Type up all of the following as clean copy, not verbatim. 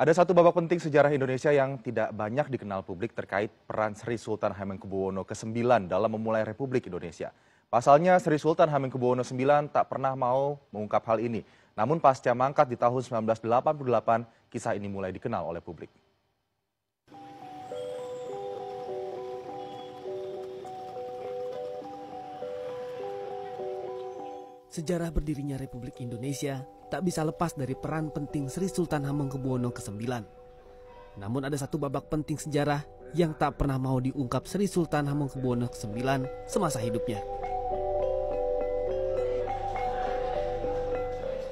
Ada satu babak penting sejarah Indonesia yang tidak banyak dikenal publik terkait peran Sri Sultan Hamengkubuwono ke-9 dalam memulai Republik Indonesia. Pasalnya Sri Sultan Hamengkubuwono IX tak pernah mau mengungkap hal ini. Namun pasca mangkat di tahun 1988, kisah ini mulai dikenal oleh publik. Sejarah berdirinya Republik Indonesia tak bisa lepas dari peran penting Sri Sultan Hamengkubuwono ke-9. Namun ada satu babak penting sejarah yang tak pernah mau diungkap Sri Sultan Hamengkubuwono ke-9 semasa hidupnya.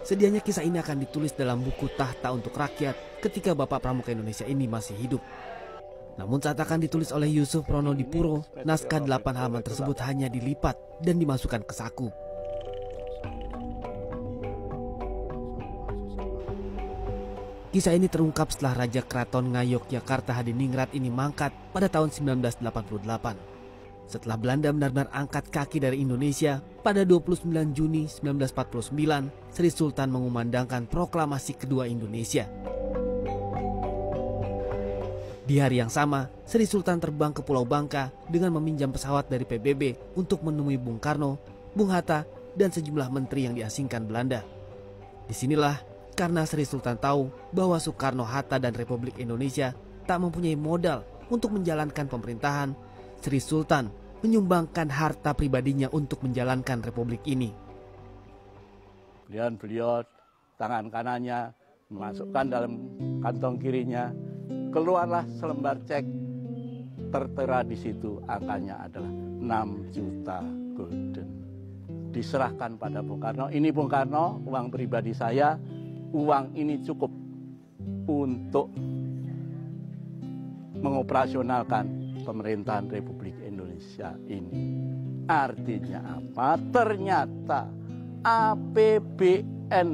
Sedianya kisah ini akan ditulis dalam buku Tahta untuk Rakyat ketika Bapak Pramuka Indonesia ini masih hidup. Namun saat akan ditulis oleh Yusuf Pronodipuro, naskah 8 halaman tersebut hanya dilipat dan dimasukkan ke saku. Kisah ini terungkap setelah Raja Keraton Ngayogyakarta Hadiningrat ini mangkat pada tahun 1988. Setelah Belanda benar-benar angkat kaki dari Indonesia, pada 29 Juni 1949, Sri Sultan mengumandangkan proklamasi kedua Indonesia. Di hari yang sama, Sri Sultan terbang ke Pulau Bangka dengan meminjam pesawat dari PBB untuk menemui Bung Karno, Bung Hatta, dan sejumlah menteri yang diasingkan Belanda. Disinilah karena Sri Sultan tahu bahwa Soekarno, Hatta, dan Republik Indonesia tak mempunyai modal untuk menjalankan pemerintahan, Sri Sultan menyumbangkan harta pribadinya untuk menjalankan Republik ini. Kemudian beliau tangan kanannya memasukkan dalam kantong kirinya, keluarlah selembar cek, tertera di situ angkanya adalah 6 juta gulden. Diserahkan pada Bung Karno, ini Bung Karno, uang pribadi saya. Uang ini cukup untuk mengoperasionalkan pemerintahan Republik Indonesia ini. Artinya apa? Ternyata APBN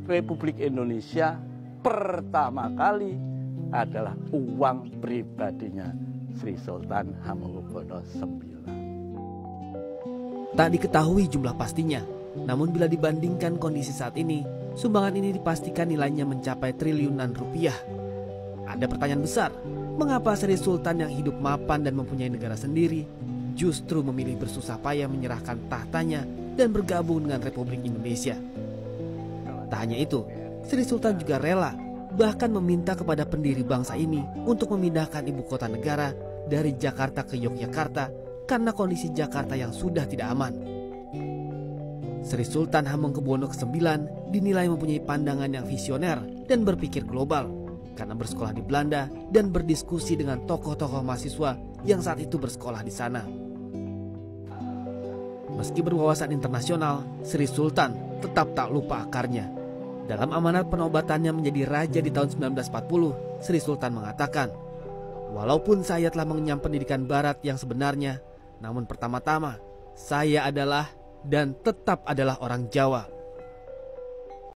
Republik Indonesia pertama kali adalah uang pribadinya Sri Sultan Hamengkubuwono IX. Tak diketahui jumlah pastinya, namun bila dibandingkan kondisi saat ini, sumbangan ini dipastikan nilainya mencapai triliunan rupiah. Ada pertanyaan besar, mengapa Sri Sultan yang hidup mapan dan mempunyai negara sendiri justru memilih bersusah payah menyerahkan tahtanya dan bergabung dengan Republik Indonesia? Tak hanya itu, Sri Sultan juga rela, bahkan meminta kepada pendiri bangsa ini untuk memindahkan ibu kota negara dari Jakarta ke Yogyakarta karena kondisi Jakarta yang sudah tidak aman. Sri Sultan Hamengkubuwono ke-9 dinilai mempunyai pandangan yang visioner dan berpikir global karena bersekolah di Belanda dan berdiskusi dengan tokoh-tokoh mahasiswa yang saat itu bersekolah di sana. Meski berwawasan internasional, Sri Sultan tetap tak lupa akarnya. Dalam amanat penobatannya menjadi raja di tahun 1940, Sri Sultan mengatakan, "Walaupun saya telah mengenyam pendidikan barat yang sebenarnya, namun pertama-tama saya adalah dan tetap adalah orang Jawa."